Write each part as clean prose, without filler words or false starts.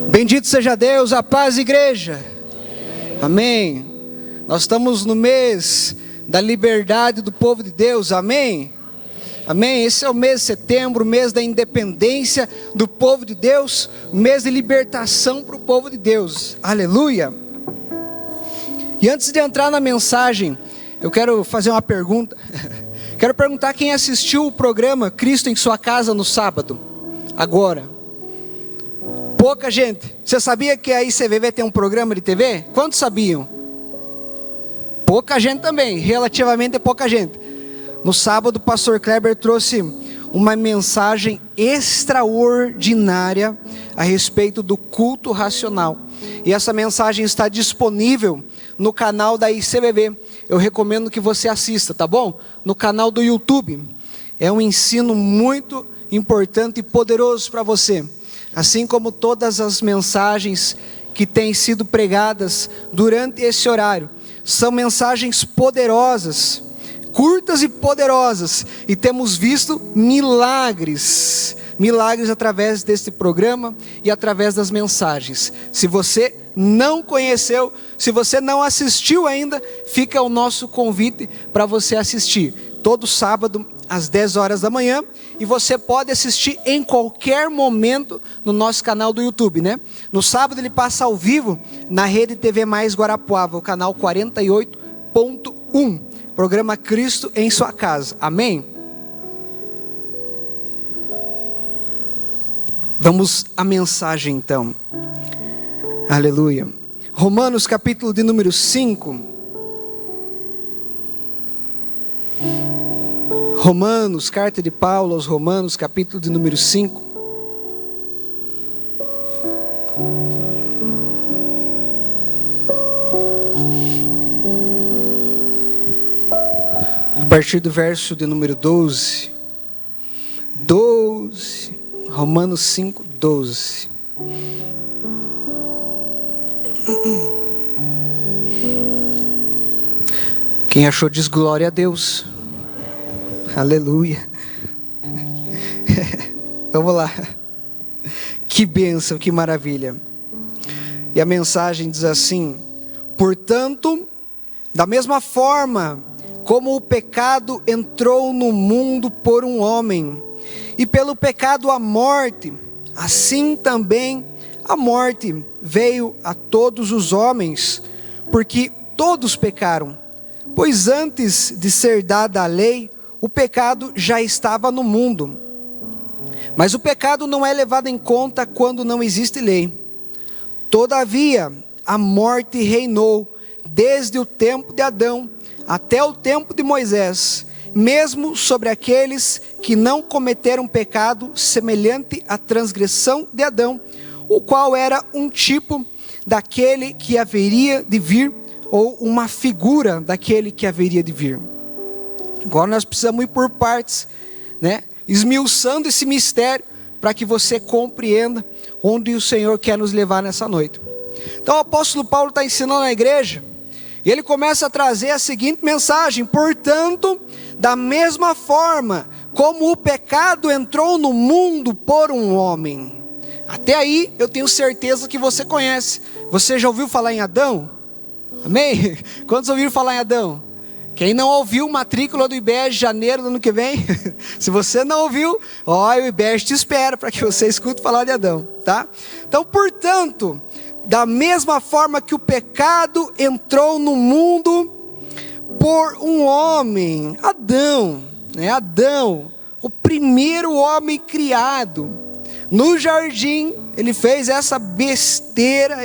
Bendito seja Deus, a paz, igreja. Amém. Nós estamos no mês da liberdade do povo de Deus, amém? Amém. Esse é o mês de setembro, o mês da independência do povo de Deus, o mês de libertação para o povo de Deus, aleluia. E antes de entrar na mensagem, eu quero fazer uma pergunta. Quero perguntar quem assistiu o programa Cristo em Sua Casa no sábado, agora. Pouca gente. Você sabia que a ICVV tem um programa de TV? Quantos sabiam? Pouca gente também, relativamente pouca gente. No sábado o pastor Kleber trouxe uma mensagem extraordinária a respeito do culto racional. E essa mensagem está disponível no canal da ICVV. Eu recomendo que você assista, tá bom? No canal do YouTube. É um ensino muito importante e poderoso para você. Assim como todas as mensagens que têm sido pregadas durante esse horário. São mensagens poderosas, curtas e poderosas. E temos visto milagres. Milagres através deste programa e através das mensagens. Se você não conheceu, se você não assistiu ainda, fica o nosso convite para você assistir. Todo sábado às 10 horas da manhã. E você pode assistir em qualquer momento no nosso canal do YouTube, né? No sábado ele passa ao vivo na Rede TV Mais Guarapuava, o canal 48.1. Programa Cristo em Sua Casa. Amém? Vamos à mensagem então. Aleluia. Romanos capítulo de número 5. Romanos, carta de Paulo aos Romanos, capítulo de número 5. A partir do verso de número 12. Romanos 5, 12. Quem achou diz glória a Deus. Aleluia. Vamos lá. Que bênção, que maravilha. E a mensagem diz assim: portanto, da mesma forma como o pecado entrou no mundo por um homem, e pelo pecado a morte, assim também a morte veio a todos os homens, porque todos pecaram. Pois antes de ser dada a lei, o pecado já estava no mundo. Mas o pecado não é levado em conta quando não existe lei. Todavia, a morte reinou desde o tempo de Adão até o tempo de Moisés, mesmo sobre aqueles que não cometeram pecado semelhante à transgressão de Adão, o qual era um tipo daquele que haveria de vir, ou uma figura daquele que haveria de vir. Agora nós precisamos ir por partes, né? Esmiuçando esse mistério para que você compreenda onde o Senhor quer nos levar nessa noite. Então o apóstolo Paulo está ensinando a igreja e ele começa a trazer a seguinte mensagem: portanto, da mesma forma como o pecado entrou no mundo por um homem. Até aí eu tenho certeza que você conhece. Você já ouviu falar em Adão? Amém? Quantos ouviram falar em Adão? Quem não ouviu, matrícula do IBES de janeiro do ano que vem. Se você não ouviu, o IBES te espera para que você escute falar de Adão, tá? Então, portanto, da mesma forma que o pecado entrou no mundo por um homem, Adão, né? Adão, o primeiro homem criado. No jardim, ele fez essa besteira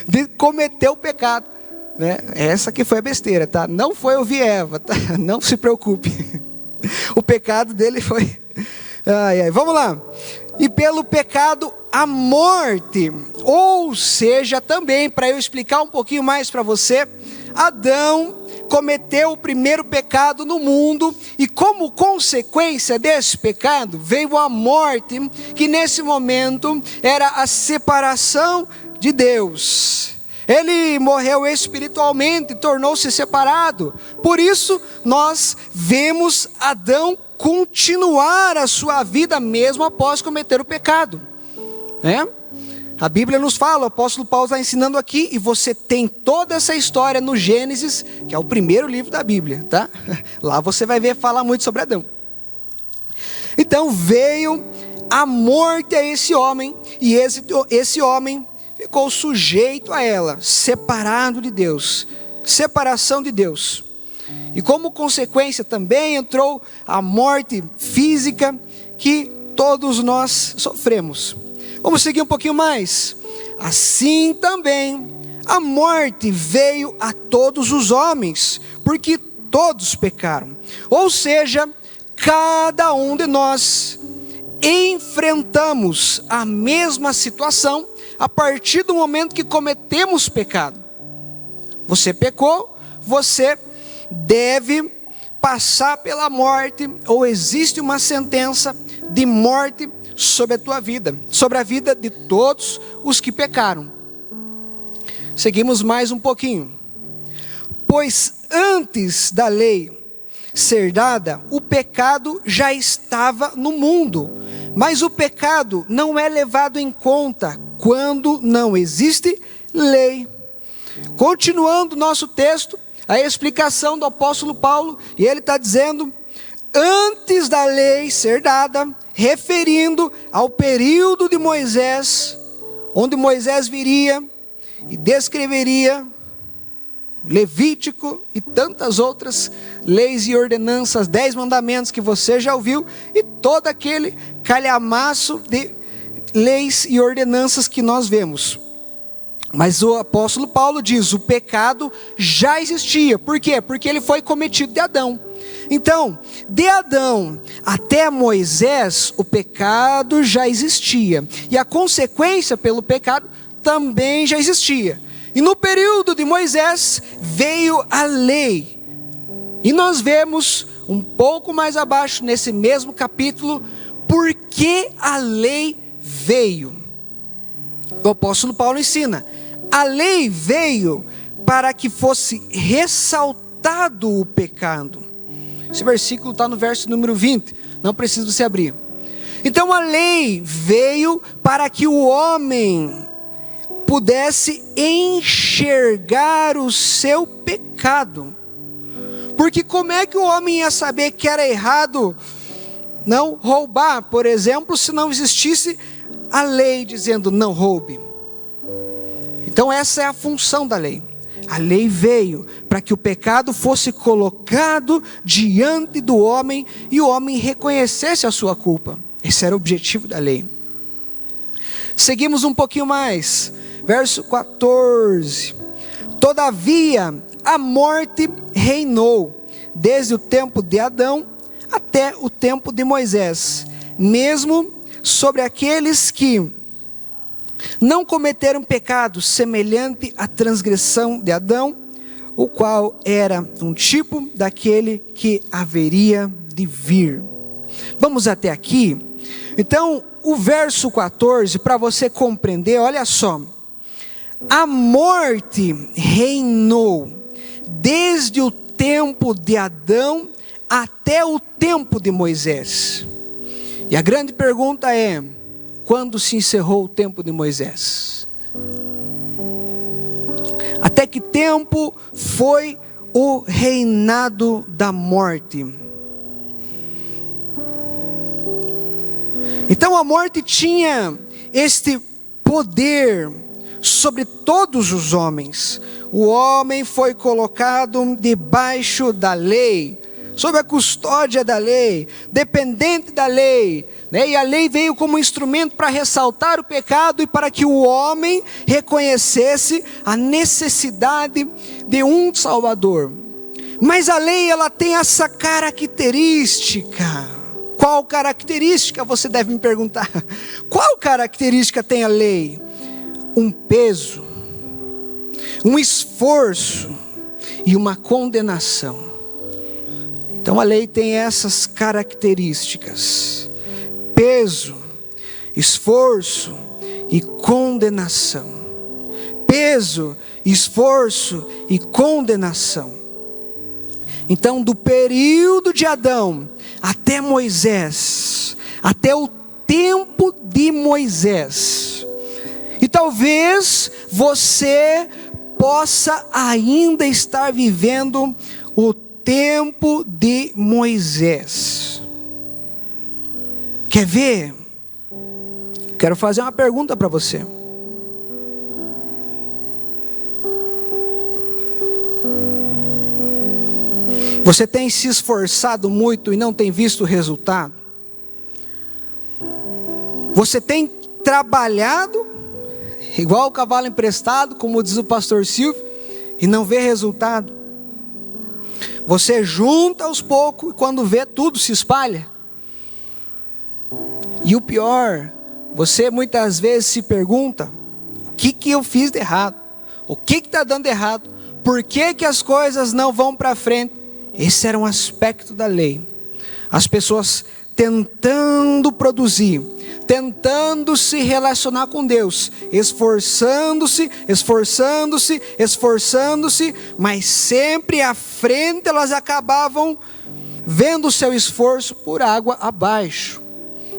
de cometer o pecado. Né? Essa que foi a besteira, tá? Não foi ouvir Eva, tá? Não se preocupe. O pecado dele foi... Vamos lá. E pelo pecado a morte. Ou seja, também, para eu explicar um pouquinho mais para você, Adão cometeu o primeiro pecado no mundo, e como consequência desse pecado veio a morte, que nesse momento era a separação de Deus. Ele morreu espiritualmente, tornou-se separado. Por isso nós vemos Adão continuar a sua vida mesmo após cometer o pecado, né? A Bíblia nos fala, o apóstolo Paulo está ensinando aqui, e você tem toda essa história no Gênesis, que é o primeiro livro da Bíblia, tá? Lá você vai ver falar muito sobre Adão. Então veio a morte a esse homem, e esse homem ficou sujeito a ela, separado de Deus, separação de Deus. E como consequência também entrou a morte física que todos nós sofremos. Vamos seguir um pouquinho mais. Assim também a morte veio a todos os homens, porque todos pecaram. Ou seja, cada um de nós enfrentamos a mesma situação a partir do momento que cometemos pecado. Você pecou, você deve passar pela morte, ou existe uma sentença de morte sobre a tua vida, sobre a vida de todos os que pecaram. Seguimos mais um pouquinho. Pois antes da lei ser dada, o pecado já estava no mundo, mas o pecado não é levado em conta quando não existe lei. Continuando nosso texto, a explicação do apóstolo Paulo, e ele está dizendo: antes da lei ser dada, referindo ao período de Moisés, onde Moisés viria e descreveria Levítico e tantas outras leis e ordenanças, 10 mandamentos que você já ouviu, e todo aquele calhamaço de leis e ordenanças que nós vemos. Mas o apóstolo Paulo diz: o pecado já existia. Por quê? Porque ele foi cometido de Adão. Então, de Adão até Moisés, o pecado já existia. E a consequência pelo pecado também já existia. E no período de Moisés veio a lei. E nós vemos um pouco mais abaixo, nesse mesmo capítulo, por que a lei veio. O apóstolo Paulo ensina: a lei veio para que fosse ressaltado o pecado. Esse versículo está no verso número 20, não precisa você abrir. Então a lei veio para que o homem pudesse enxergar o seu pecado. Porque como é que o homem ia saber que era errado não roubar, por exemplo, se não existisse a lei dizendo não roube? Então essa é a função da lei. A lei veio para que o pecado fosse colocado diante do homem e o homem reconhecesse a sua culpa. Esse era o objetivo da lei. Seguimos um pouquinho mais. Verso 14. Todavia a morte reinou desde o tempo de Adão até o tempo de Moisés, mesmo sobre aqueles que não cometeram pecado semelhante à transgressão de Adão, o qual era um tipo daquele que haveria de vir. Vamos até aqui. Então, o verso 14, para você compreender, olha só. A morte reinou desde o tempo de Adão até o tempo de Moisés. E a grande pergunta é: quando se encerrou o tempo de Moisés? Até que tempo foi o reinado da morte? Então a morte tinha este poder sobre todos os homens. O homem foi colocado debaixo da lei, sob a custódia da lei, dependente da lei, né? E a lei veio como instrumento para ressaltar o pecado e para que o homem reconhecesse a necessidade de um Salvador. Mas a lei, ela tem essa característica. Qual característica, você deve me perguntar? Qual característica tem a lei? Um peso, um esforço e uma condenação. Então a lei tem essas características: peso, esforço e condenação. Peso, esforço e condenação. Então, do período de Adão até Moisés, até o tempo de Moisés, e talvez você possa ainda estar vivendo o tempo de Moisés. Quer ver? Quero fazer uma pergunta para você. Você tem se esforçado muito e não tem visto o resultado? Você tem trabalhado igual o cavalo emprestado, como diz o pastor Silvio, e não vê resultado? Você junta aos poucos e quando vê, tudo se espalha. E o pior, você muitas vezes se pergunta: o que eu fiz de errado? O que está dando errado? Por que as coisas não vão para frente? Esse era um aspecto da lei. As pessoas tentando produzir, tentando se relacionar com Deus, esforçando-se, mas sempre à frente elas acabavam vendo o seu esforço por água abaixo.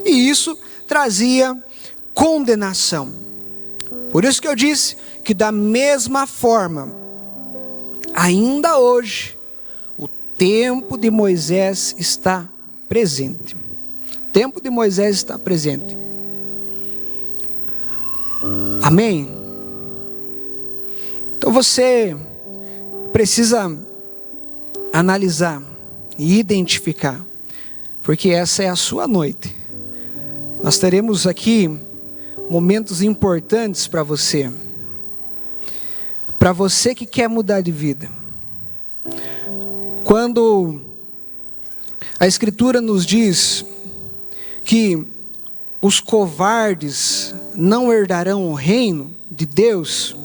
E isso trazia condenação. Por isso que eu disse que da mesma forma, ainda hoje, o tempo de Moisés está presente. O tempo de Moisés está presente. Amém? Então você precisa analisar e identificar, porque essa é a sua noite. Nós teremos aqui momentos importantes para você que quer mudar de vida. Quando a Escritura nos diz que os covardes não herdarão o reino de Deus,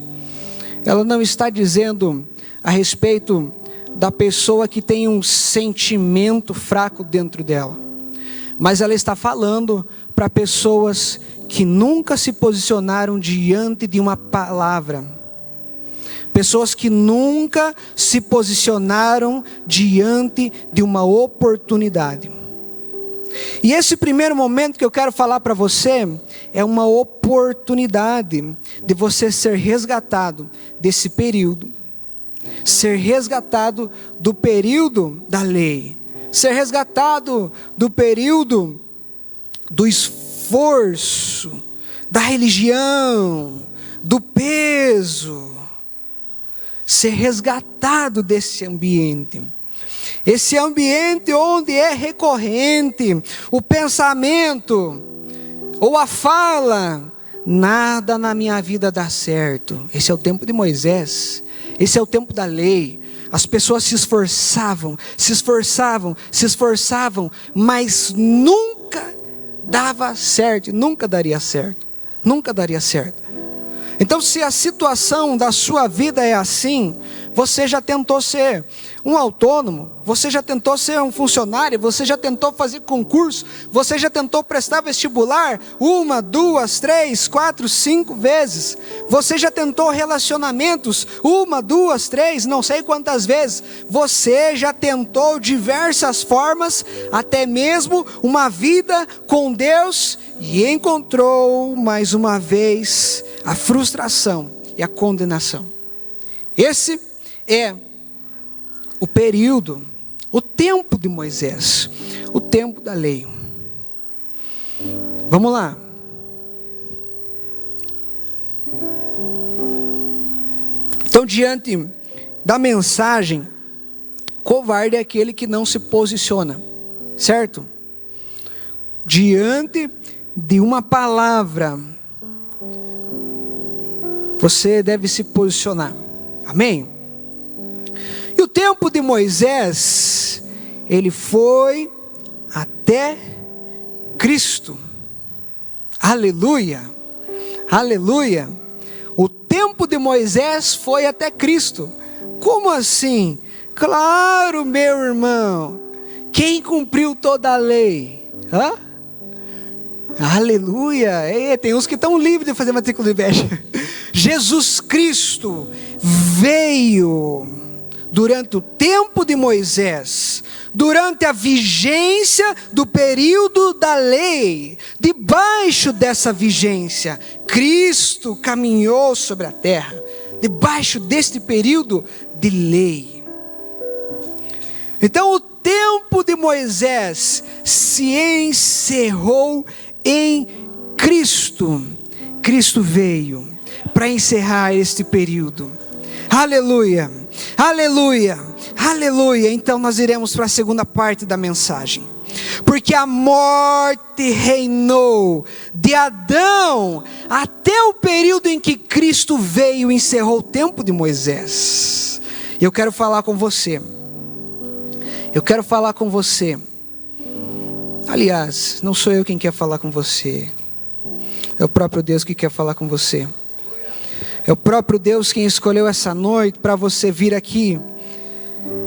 ela não está dizendo a respeito da pessoa que tem um sentimento fraco dentro dela, mas ela está falando para pessoas que nunca se posicionaram diante de uma palavra, pessoas que nunca se posicionaram diante de uma oportunidade. E esse primeiro momento que eu quero falar para você é uma oportunidade de você ser resgatado desse período, ser resgatado do período da lei, ser resgatado do período do esforço, da religião, do peso, ser resgatado desse ambiente. Esse ambiente onde é recorrente o pensamento ou a fala: nada na minha vida dá certo. Esse é o tempo de Moisés, esse é o tempo da lei. As pessoas se esforçavam, mas nunca dava certo, nunca daria certo. Então, se a situação da sua vida é assim, você já tentou ser um autônomo, você já tentou ser um funcionário, você já tentou fazer concurso, você já tentou prestar vestibular 1, 2, 3, 4, 5 vezes, você já tentou relacionamentos 1, 2, 3, não sei quantas vezes, você já tentou diversas formas, até mesmo uma vida com Deus, e encontrou mais uma vez a frustração e a condenação. Esse é o período, o tempo de Moisés, o tempo da lei. Vamos lá. Então, diante da mensagem, covarde é aquele que não se posiciona, certo? Diante de uma palavra, você deve se posicionar. Amém? E o tempo de Moisés, ele foi até Cristo. Aleluia, aleluia. O tempo de Moisés foi até Cristo. Como assim? Claro, meu irmão. Quem cumpriu toda a lei? Aleluia. Tem uns que estão livres de fazer matrícula de inveja. Jesus Cristo veio durante o tempo de Moisés, durante a vigência do período da lei, debaixo dessa vigência, Cristo caminhou sobre a terra, debaixo deste período de lei. Então o tempo de Moisés se encerrou em Cristo. Cristo veio para encerrar este período. Aleluia, aleluia, aleluia. Então nós iremos para a segunda parte da mensagem. Porque a morte reinou de Adão até o período em que Cristo veio e encerrou o tempo de Moisés. Eu quero falar com você. Eu quero falar com você. Aliás, não sou eu quem quer falar com você. É o próprio Deus que quer falar com você. É o próprio Deus quem escolheu essa noite para você vir aqui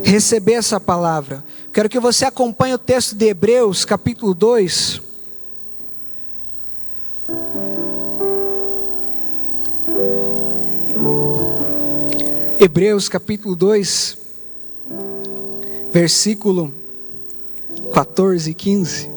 receber essa palavra. Quero que você acompanhe o texto de Hebreus, capítulo 2. Hebreus, capítulo 2, versículo 14 e 15.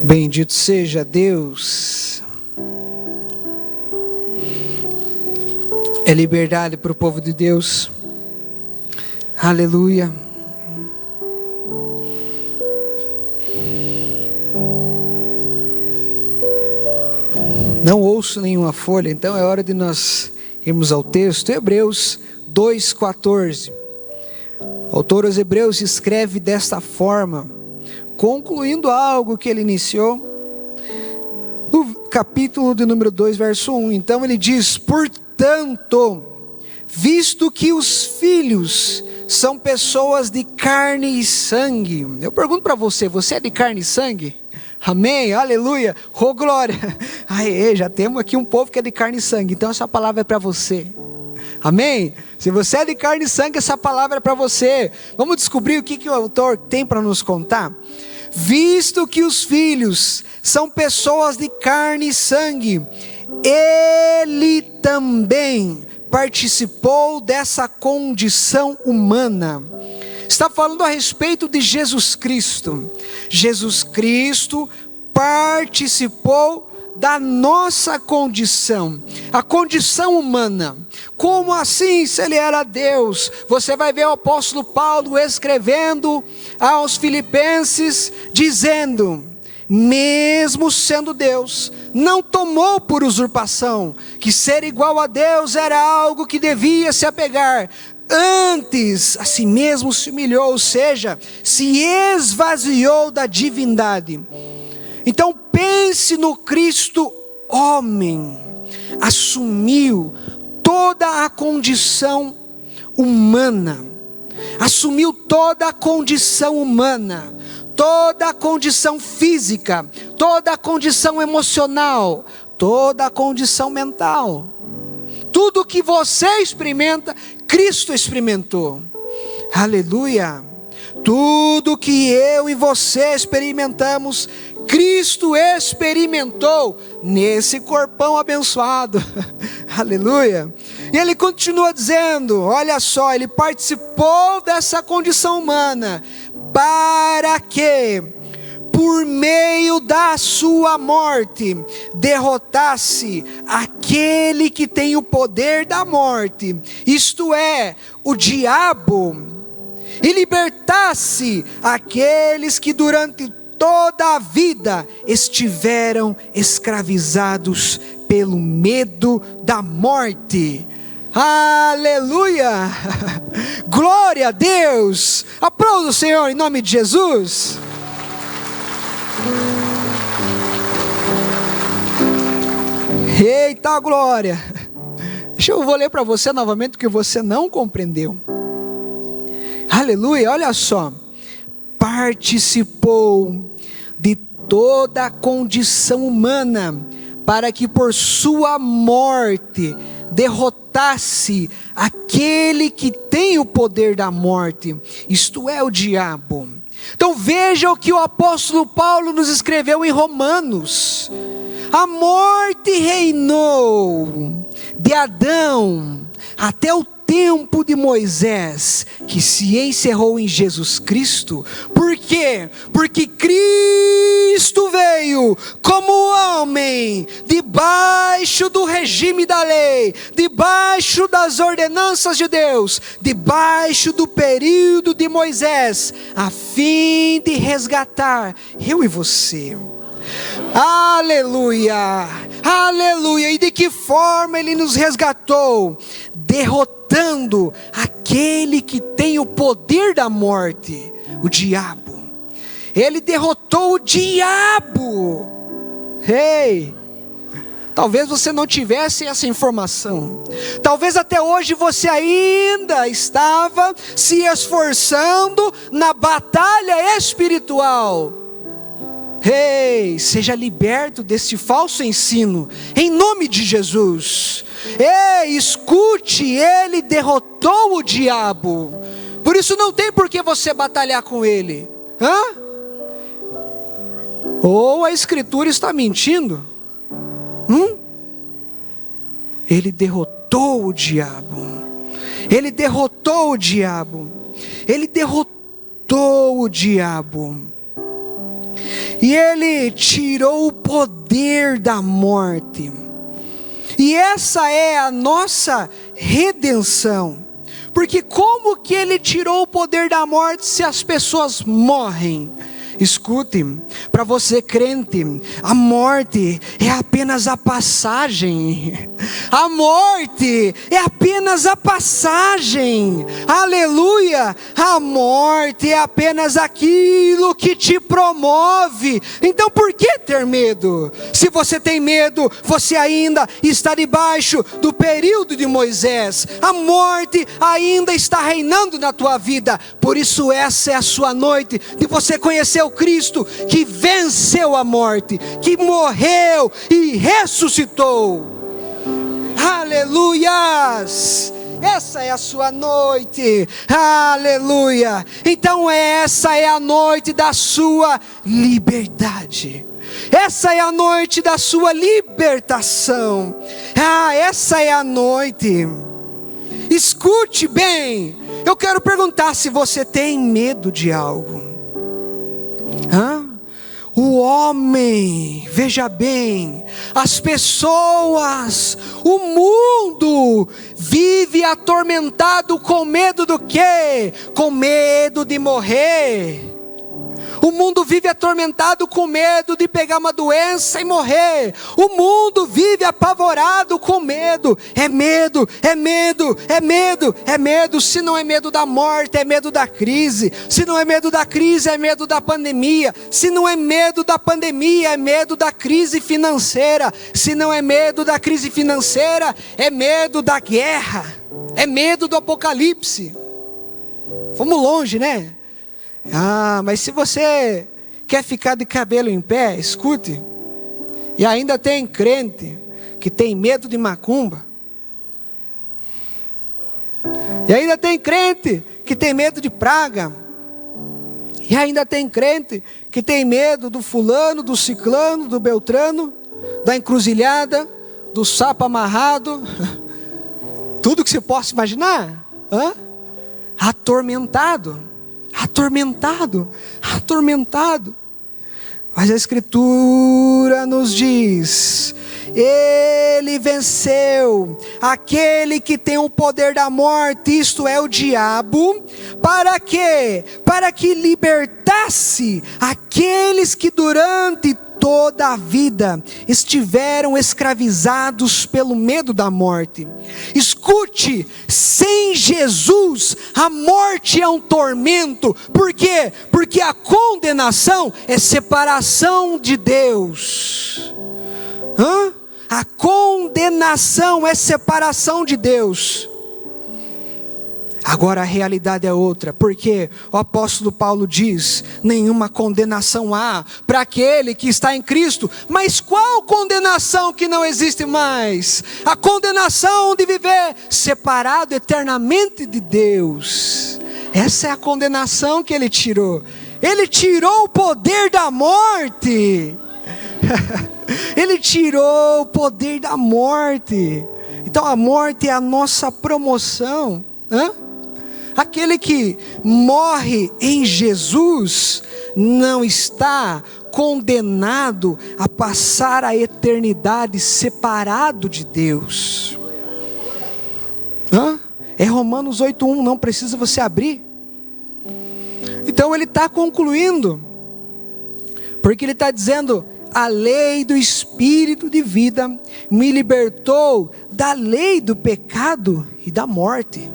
Bendito seja Deus. É liberdade para o povo de Deus. Aleluia. Não ouço nenhuma folha, então é hora de nós irmos ao texto. Hebreus 2,14. O autor aos Hebreus escreve desta forma, concluindo algo que ele iniciou no capítulo de número 2, verso 1. Então ele diz: portanto, visto que os filhos são pessoas de carne e sangue. Eu pergunto para você, você é de carne e sangue? Amém, aleluia, oh glória. Aê, já temos aqui um povo que é de carne e sangue, então essa palavra é para você. Amém? Se você é de carne e sangue, essa palavra é para você. Vamos descobrir o que o autor tem para nos contar. Visto que os filhos são pessoas de carne e sangue, ele também participou dessa condição humana. Está falando a respeito de Jesus Cristo. Jesus Cristo participou da nossa condição, a condição humana. Como assim, se ele era Deus? Você vai ver o apóstolo Paulo escrevendo aos Filipenses, dizendo: mesmo sendo Deus, não tomou por usurpação que ser igual a Deus era algo que devia se apegar. Antes, a si mesmo se humilhou, ou seja, se esvaziou da divindade. Então pense no Cristo homem, assumiu toda a condição humana, assumiu toda a condição humana, toda a condição física, toda a condição emocional, toda a condição mental. Tudo que você experimenta, Cristo experimentou. Aleluia. Tudo que eu e você experimentamos, Cristo experimentou nesse corpão abençoado. Aleluia. E ele continua dizendo, olha só, ele participou dessa condição humana, para que, por meio da sua morte, derrotasse aquele que tem o poder da morte, isto é, o diabo, e libertasse aqueles que durante toda a vida estiveram escravizados pelo medo da morte. Aleluia! Glória a Deus! Aplauda o Senhor em nome de Jesus. Eita glória! Eu vou ler para você novamente o que você não compreendeu. Aleluia, olha só. Participou de toda a condição humana, para que por sua morte derrotasse aquele que tem o poder da morte, isto é, o diabo. Então veja o que o apóstolo Paulo nos escreveu em Romanos: a morte reinou de Adão até o tempo de Moisés, que se encerrou em Jesus Cristo. Por quê? Porque Cristo veio como homem, debaixo do regime da lei, debaixo das ordenanças de Deus, debaixo do período de Moisés, a fim de resgatar eu e você. Aleluia, aleluia. E de que forma Ele nos resgatou? Derrotando aquele que tem o poder da morte, o diabo. Ele derrotou o diabo. Ei, talvez você não tivesse essa informação. Talvez até hoje você ainda estava se esforçando na batalha espiritual. Ei, seja liberto desse falso ensino, em nome de Jesus. Ei, escute, Ele derrotou o diabo. Por isso não tem por que você batalhar com ele. Ou a Escritura está mentindo? Ele derrotou o diabo. Ele derrotou o diabo. Ele derrotou o diabo. E Ele tirou o poder da morte. E essa é a nossa redenção. Porque como que Ele tirou o poder da morte se as pessoas morrem? Escute, para você crente, a morte é apenas a passagem. A morte é apenas a passagem. Aleluia! A morte é apenas aquilo que te promove. Então por que ter medo? Se você tem medo, você ainda está debaixo do período de Moisés. A morte ainda está reinando na tua vida. Por isso essa é a sua noite de você conhecer o Cristo que venceu a morte, que morreu e ressuscitou. Aleluias! Essa é a sua noite. Aleluia! Então essa é a noite da sua liberdade. Essa é a noite da sua libertação. Essa é a noite. Escute bem. Eu quero perguntar se você tem medo de algo. O homem, veja bem, as pessoas, o mundo vive atormentado com medo do quê? Com medo de morrer. O mundo vive atormentado com medo de pegar uma doença e morrer. O mundo vive apavorado com medo. É medo, é medo, é medo, é medo. Se não é medo da morte, é medo da crise. Se não é medo da crise, é medo da pandemia. Se não é medo da pandemia, é medo da crise financeira. Se não é medo da crise financeira, é medo da guerra. É medo do apocalipse. Fomos longe, né? Mas se você quer ficar de cabelo em pé, escute. E ainda tem crente que tem medo de macumba. E ainda tem crente que tem medo de praga. E ainda tem crente que tem medo do fulano, do ciclano, do beltrano, da encruzilhada, do sapo amarrado. Tudo que você possa imaginar. Atormentado. Atormentado, atormentado. Mas a Escritura nos diz: Ele venceu aquele que tem o poder da morte, isto é, o diabo. Para quê? Para que libertasse aqueles que durante toda a vida estiveram escravizados pelo medo da morte. Escute, sem Jesus a morte é um tormento. Por quê? Porque a condenação é separação de Deus. A condenação é separação de Deus. Agora a realidade é outra, porque o apóstolo Paulo diz: nenhuma condenação há para aquele que está em Cristo. Mas qual condenação que não existe mais? A condenação de viver separado eternamente de Deus. Essa é a condenação que ele tirou. Ele tirou o poder da morte. Ele tirou o poder da morte. Então a morte é a nossa promoção. Aquele que morre em Jesus não está condenado a passar a eternidade separado de Deus. É Romanos 8:1, não precisa você abrir. Então ele está concluindo, porque ele está dizendo: a lei do Espírito de vida me libertou da lei do pecado e da morte.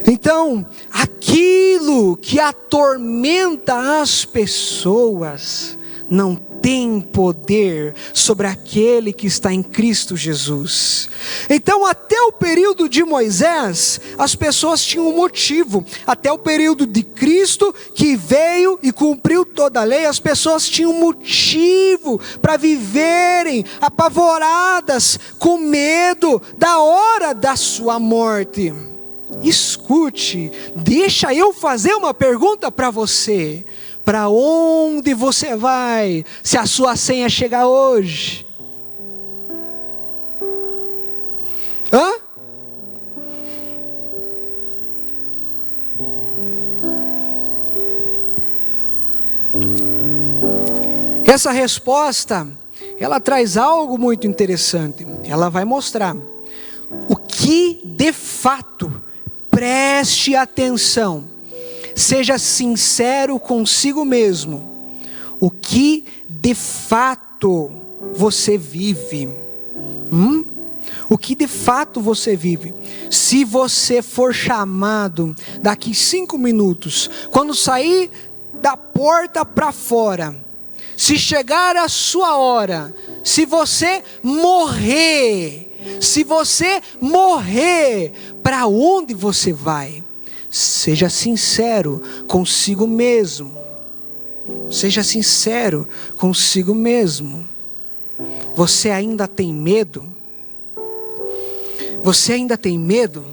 Então, aquilo que atormenta as pessoas não tem poder sobre aquele que está em Cristo Jesus. Então, até o período de Moisés, as pessoas tinham um motivo. Até o período de Cristo, que veio e cumpriu toda a lei, as pessoas tinham um motivo para viverem apavoradas, com medo da hora da sua morte. Escute, deixa eu fazer uma pergunta para você. Para onde você vai se a sua senha chegar hoje? Essa resposta, ela traz algo muito interessante. Ela vai mostrar o que de fato, preste atenção, seja sincero consigo mesmo, o que de fato você vive. O que de fato você vive. Se você for chamado daqui 5 minutos, quando sair da porta para fora, se chegar a sua hora, se você morrer, para onde você vai? Seja sincero consigo mesmo. Seja sincero consigo mesmo. Você ainda tem medo? Você ainda tem medo?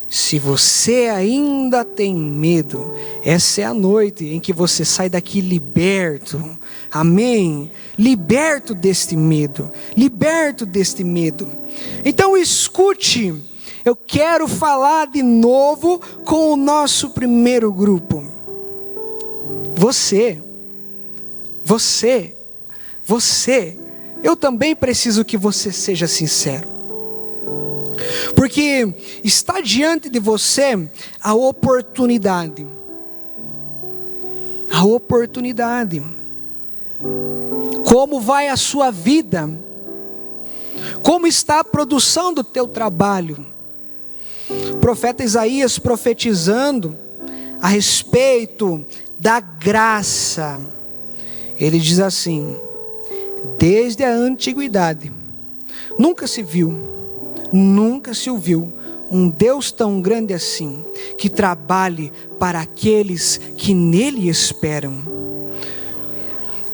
Se você ainda tem medo, essa é a noite em que você sai daqui liberto. Amém? Liberto deste medo. Liberto deste medo. Então escute, eu quero falar de novo com o nosso primeiro grupo. Você, eu também preciso que você seja sincero. Porque está diante de você a oportunidade. A oportunidade. Como vai a sua vida? Como está a produção do teu trabalho? O profeta Isaías profetizando a respeito da graça. Ele diz assim: desde a antiguidade, nunca se viu, nunca se ouviu um Deus tão grande assim, que trabalhe para aqueles que nele esperam.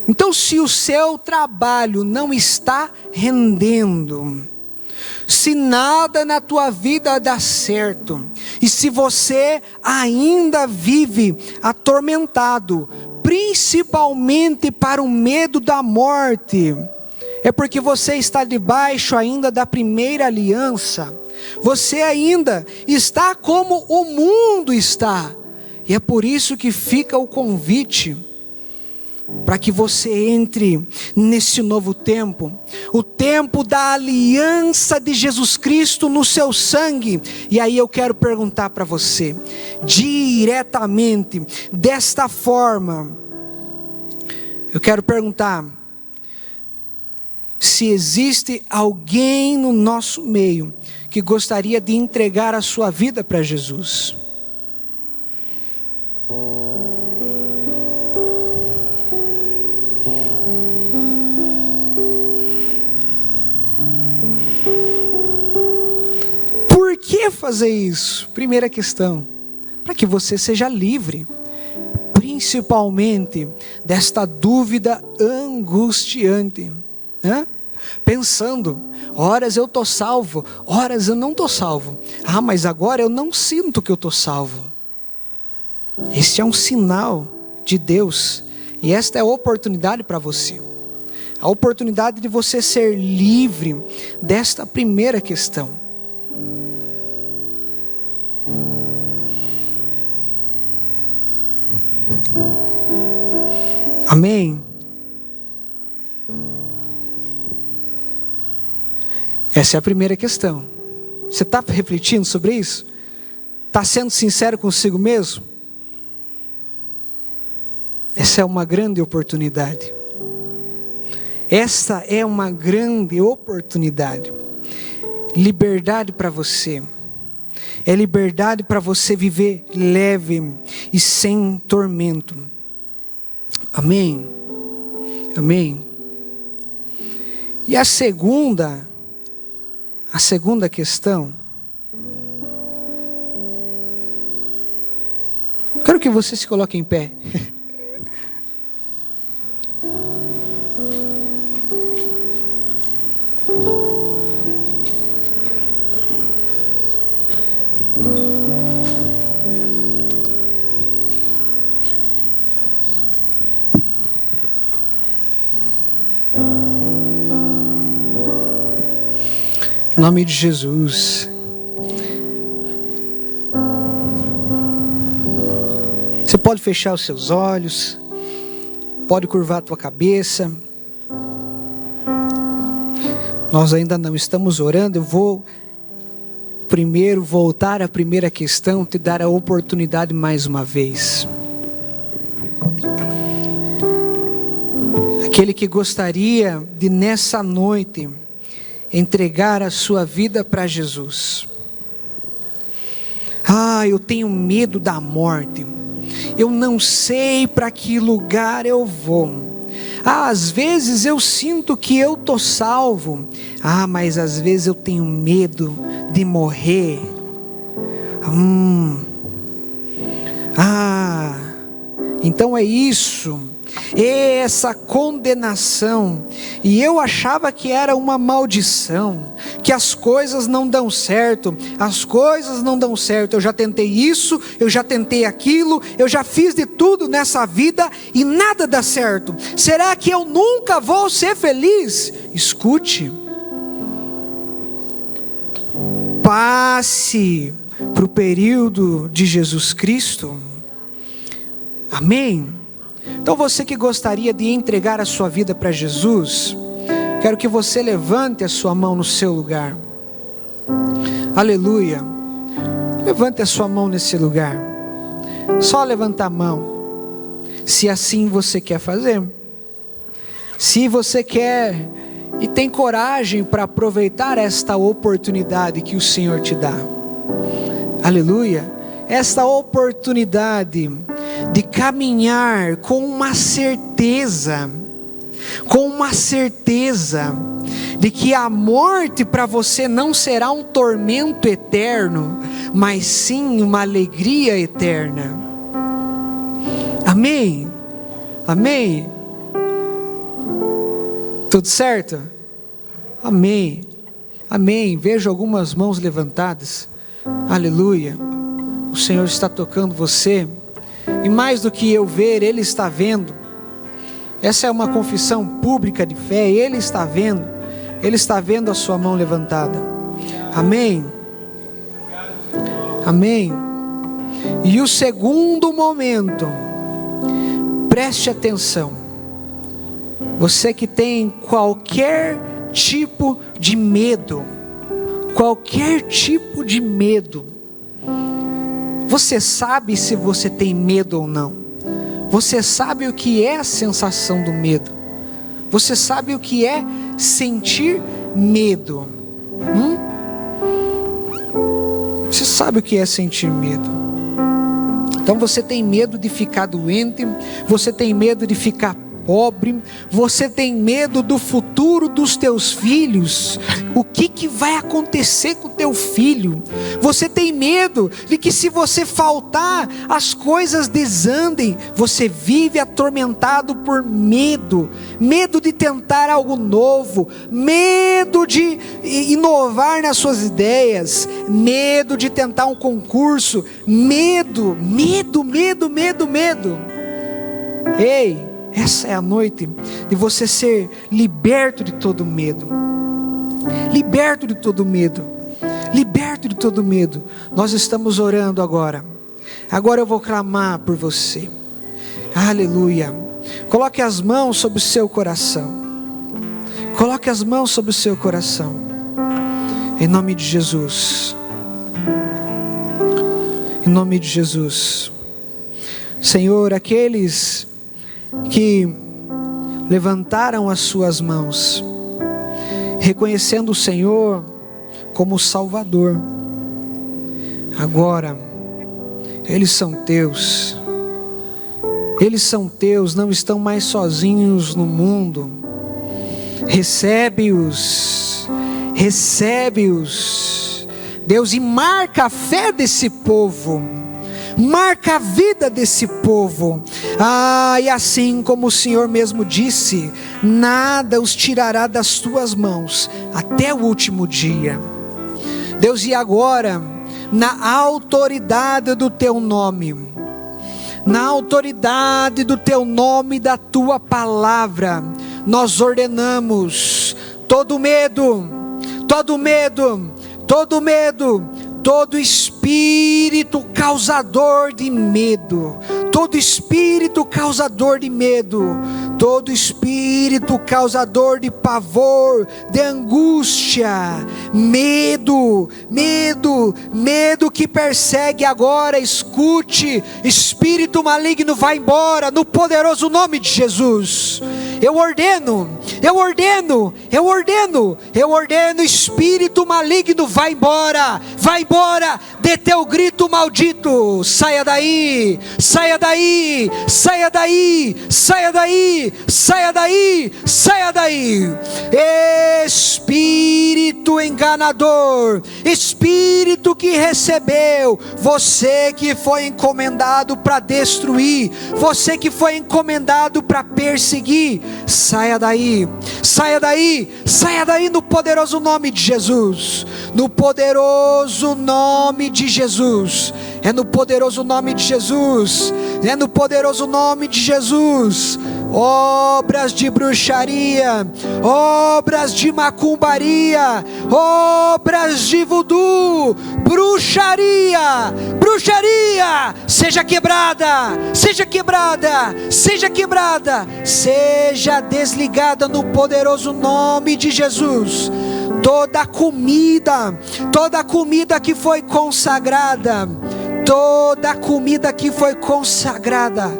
Então, se o seu trabalho não está rendendo, se nada na tua vida dá certo, e se você ainda vive atormentado, principalmente para o medo da morte, é porque você está debaixo ainda da primeira aliança. Você ainda está como o mundo está. E é por isso que fica o convite para que você entre nesse novo tempo, o tempo da aliança de Jesus Cristo no seu sangue. E aí eu quero perguntar para você, diretamente, desta forma, eu quero perguntar: se existe alguém no nosso meio que gostaria de entregar a sua vida para Jesus? Por que fazer isso? Primeira questão, para que você seja livre, principalmente desta dúvida angustiante, pensando, horas eu estou salvo, horas eu não estou salvo. Mas agora eu não sinto que eu estou salvo. Este é um sinal de Deus, e esta é a oportunidade para você, a oportunidade de você ser livre desta primeira questão. Amém? Essa é a primeira questão. Você está refletindo sobre isso? Está sendo sincero consigo mesmo? Essa é uma grande oportunidade. Essa é uma grande oportunidade. Liberdade para você. É liberdade para você viver leve e sem tormento. Amém? Amém? E a segunda questão, quero que você se coloque em pé. Em nome de Jesus. Você pode fechar os seus olhos, pode curvar a tua cabeça. Nós ainda não estamos orando. Eu vou primeiro voltar à primeira questão, te dar a oportunidade mais uma vez. Aquele que gostaria de nessa noite entregar a sua vida para Jesus. Eu tenho medo da morte. Eu não sei para que lugar eu vou. Às vezes eu sinto que eu estou salvo. Mas às vezes eu tenho medo de morrer. Então é isso. Essa condenação, e eu achava que era uma maldição, que as coisas não dão certo, eu já tentei isso, eu já tentei aquilo, eu já fiz de tudo nessa vida e nada dá certo, será que eu nunca vou ser feliz? Escute, passe para o período de Jesus Cristo. Amém? Então você que gostaria de entregar a sua vida para Jesus, quero que você levante a sua mão no seu lugar. Aleluia. Levante a sua mão nesse lugar. Só levantar a mão, se assim você quer fazer. Se você quer e tem coragem para aproveitar esta oportunidade que o Senhor te dá. Aleluia. Esta oportunidade de caminhar com uma certeza de que a morte para você não será um tormento eterno, mas sim uma alegria eterna. Amém? Amém? Tudo certo? Amém? Amém? Vejo algumas mãos levantadas. Aleluia. O Senhor está tocando você. E mais do que eu ver, Ele está vendo. Essa é uma confissão pública de fé. Ele está vendo. Ele está vendo a sua mão levantada. Amém? Amém? E o segundo momento, preste atenção. Você que tem qualquer tipo de medo, você sabe se você tem medo ou não. Você sabe o que é a sensação do medo. Você sabe o que é sentir medo. Você sabe o que é sentir medo. Então você tem medo de ficar doente. Você tem medo de ficar pobre, você tem medo do futuro dos teus filhos, o que vai acontecer com o teu filho, você tem medo de que se você faltar, as coisas desandem, você vive atormentado por medo de tentar algo novo, medo de inovar nas suas ideias, medo de tentar um concurso, medo. Ei, essa é a noite de você ser liberto de todo medo. Liberto de todo medo. Liberto de todo medo. Nós estamos orando agora. Agora eu vou clamar por você. Aleluia. Coloque as mãos sobre o seu coração. Coloque as mãos sobre o seu coração. Em nome de Jesus. Em nome de Jesus. Senhor, aqueles que levantaram as suas mãos, reconhecendo o Senhor como Salvador, agora eles são teus. Eles são teus, não estão mais sozinhos no mundo. Recebe-os, Deus, e marca a fé desse povo, marca a vida desse povo. E assim como o Senhor mesmo disse, nada os tirará das tuas mãos até o último dia. Deus, e agora, na autoridade do teu nome, na autoridade do teu nome e da tua palavra, nós ordenamos todo medo, todo espírito causador de medo, todo espírito causador de medo, todo espírito causador de pavor, de angústia, medo que persegue agora, escute, espírito maligno, vai embora, no poderoso nome de Jesus. Eu ordeno, espírito maligno, vai embora, dê teu grito maldito, saia daí, espírito enganador, espírito que recebeu, você que foi encomendado para destruir, você que foi encomendado para perseguir, saia daí, no poderoso nome de Jesus, no poderoso nome de Jesus, é no poderoso nome de Jesus, obras de bruxaria, obras de macumbaria, obras de voodoo, bruxaria, seja quebrada, seja desligada no poderoso nome de Jesus. Toda comida que foi consagrada, toda comida que foi consagrada,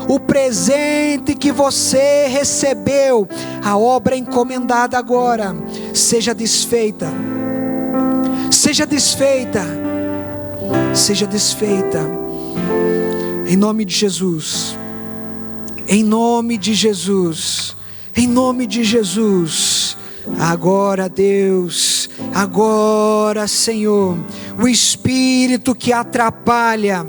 o presente que você recebeu, a obra encomendada agora, seja desfeita, em nome de Jesus, agora Deus, agora Senhor, o espírito que atrapalha,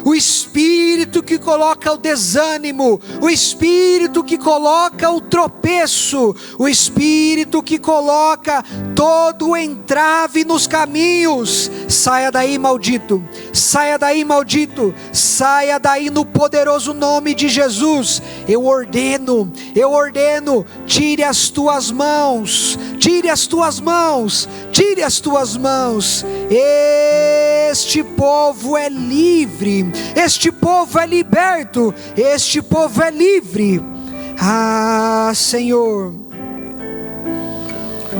o espírito que coloca o desânimo, o espírito que coloca o tropeço, o espírito que coloca todo o entrave nos caminhos, saia daí maldito, saia daí no poderoso nome de Jesus. Eu ordeno, tire as tuas mãos, este povo é livre, este povo é liberto, este povo é livre.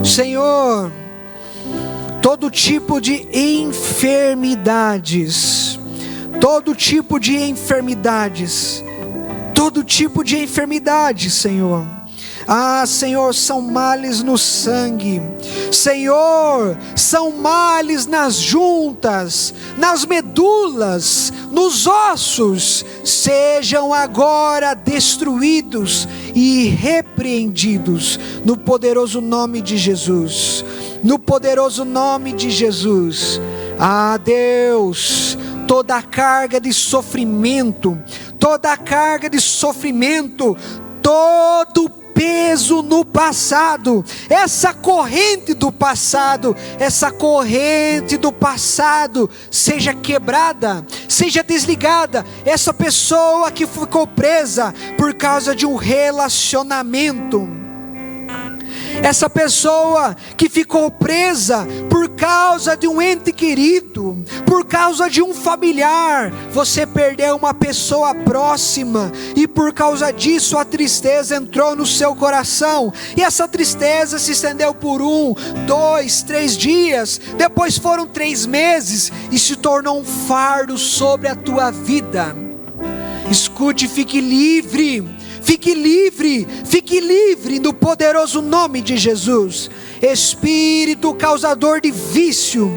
Senhor, todo tipo de enfermidades, Senhor, Ah, Senhor, são males no sangue, Senhor, são males nas juntas, nas medulas, nos ossos, sejam agora destruídos e repreendidos, no poderoso nome de Jesus, no poderoso nome de Jesus. Ah, Deus, toda a carga de sofrimento, toda a carga de sofrimento, todo o peso no passado, essa corrente do passado, seja quebrada, seja desligada. Essa pessoa que ficou presa por causa de um relacionamento, essa pessoa que ficou presa por causa de um ente querido, por causa de um familiar, você perdeu uma pessoa próxima, e por causa disso a tristeza entrou no seu coração, e essa tristeza se estendeu por 1, 2, 3 dias, depois foram 3 meses, e se tornou um fardo sobre a tua vida. Escute, fique livre. Fique livre, fique livre no poderoso nome de Jesus. Espírito causador de vício,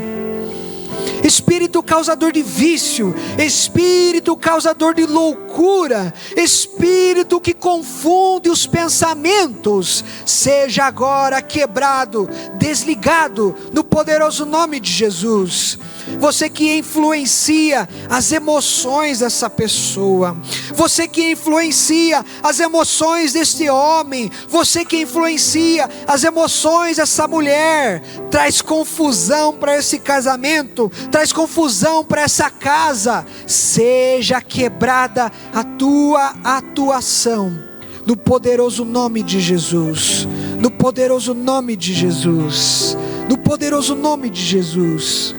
espírito causador de vício, espírito causador de loucura, espírito que confunde os pensamentos, seja agora quebrado, desligado, no poderoso nome de Jesus. Você que influencia as emoções dessa pessoa, você que influencia as emoções deste homem, você que influencia as emoções dessa mulher, traz confusão para esse casamento, traz confusão para essa casa, seja quebrada a tua atuação, no poderoso nome de Jesus, no poderoso nome de Jesus, no poderoso nome de Jesus.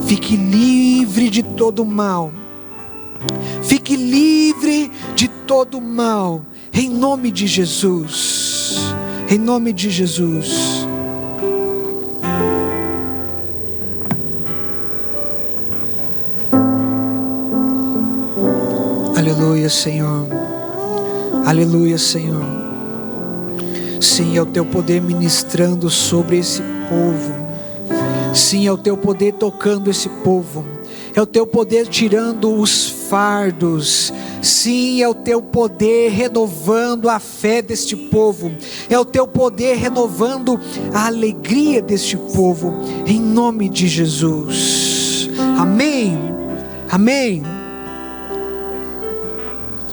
Fique livre de todo mal, fique livre de todo mal, em nome de Jesus, em nome de Jesus. Aleluia, Senhor, aleluia, Senhor. Sim, é o teu poder ministrando sobre esse povo. Sim, é o teu poder tocando esse povo, é o teu poder tirando os fardos. Sim, é o teu poder renovando a fé deste povo, é o teu poder renovando a alegria deste povo, em nome de Jesus. Amém, amém,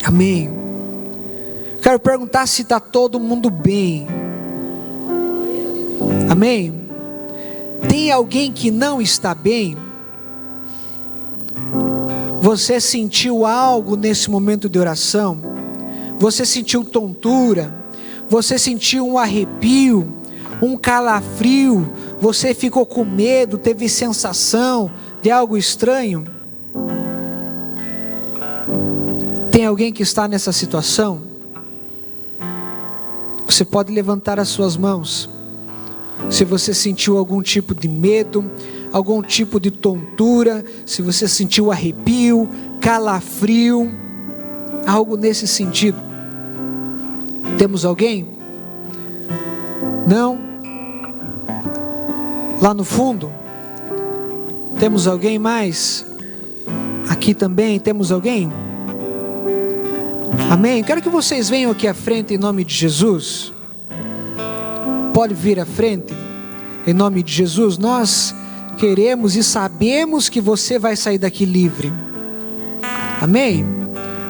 amém. Quero perguntar se está todo mundo bem. Amém. Tem alguém que não está bem? Você sentiu algo nesse momento de oração? Você sentiu tontura? Você sentiu um arrepio? Um calafrio? Você ficou com medo? Teve sensação de algo estranho? Tem alguém que está nessa situação? Você pode levantar as suas mãos. Se você sentiu algum tipo de medo, algum tipo de tontura, se você sentiu arrepio, calafrio, algo nesse sentido. Temos alguém? Não? Lá no fundo? Temos alguém mais? Aqui também temos alguém? Amém? Quero que vocês venham aqui à frente em nome de Jesus. Pode vir à frente, em nome de Jesus. Nós queremos e sabemos que você vai sair daqui livre. Amém?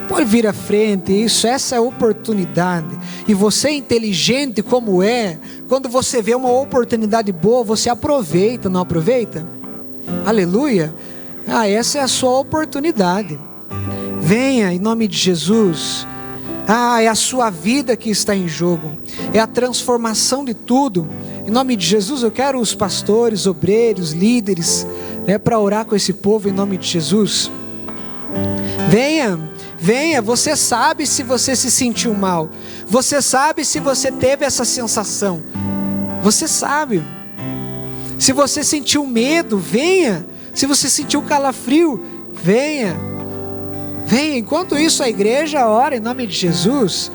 Pode vir à frente, essa é a oportunidade. E você inteligente como é, quando você vê uma oportunidade boa, você aproveita, não aproveita? Aleluia! Essa é a sua oportunidade. Venha em nome de Jesus. É a sua vida que está em jogo, é a transformação de tudo. Em nome de Jesus, eu quero os pastores, obreiros, líderes, para orar com esse povo em nome de Jesus. Venha, venha. Você sabe se você se sentiu mal, você sabe se você teve essa sensação, você sabe. Se você sentiu medo, venha. Se você sentiu calafrio, venha. Venha, enquanto isso a igreja ora em nome de Jesus.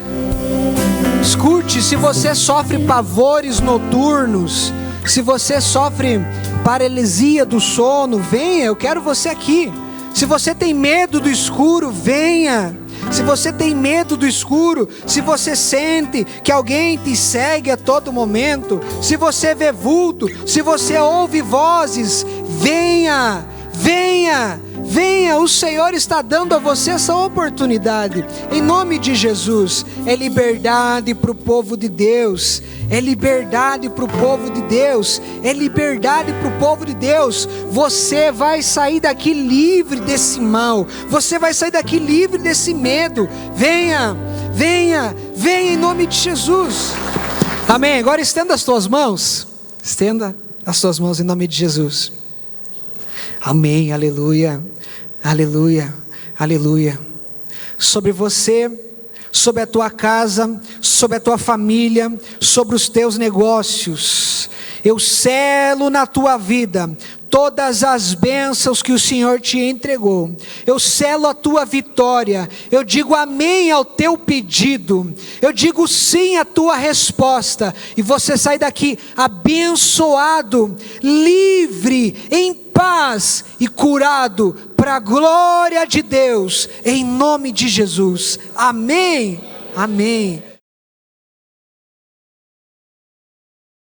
Escute, se você sofre pavores noturnos, se você sofre paralisia do sono, venha, eu quero você aqui. Se você tem medo do escuro, venha. Se você tem medo do escuro, se você sente que alguém te segue a todo momento, se você vê vulto, se você ouve vozes, venha, venha, venha. O Senhor está dando a você essa oportunidade, em nome de Jesus. É liberdade para o povo de Deus, é liberdade para o povo de Deus, é liberdade para o povo de Deus. Você vai sair daqui livre desse mal, você vai sair daqui livre desse medo. Venha, venha, venha em nome de Jesus. Amém. Agora estenda as tuas mãos, estenda as tuas mãos em nome de Jesus. Amém, aleluia, aleluia, aleluia. Sobre você, sobre a tua casa, sobre a tua família, sobre os teus negócios, eu selo na tua vida todas as bênçãos que o Senhor te entregou. Eu selo a tua vitória. Eu digo amém ao teu pedido. Eu digo sim à tua resposta. E você sai daqui abençoado, livre, em paz e curado para a glória de Deus, em nome de Jesus. Amém. Amém.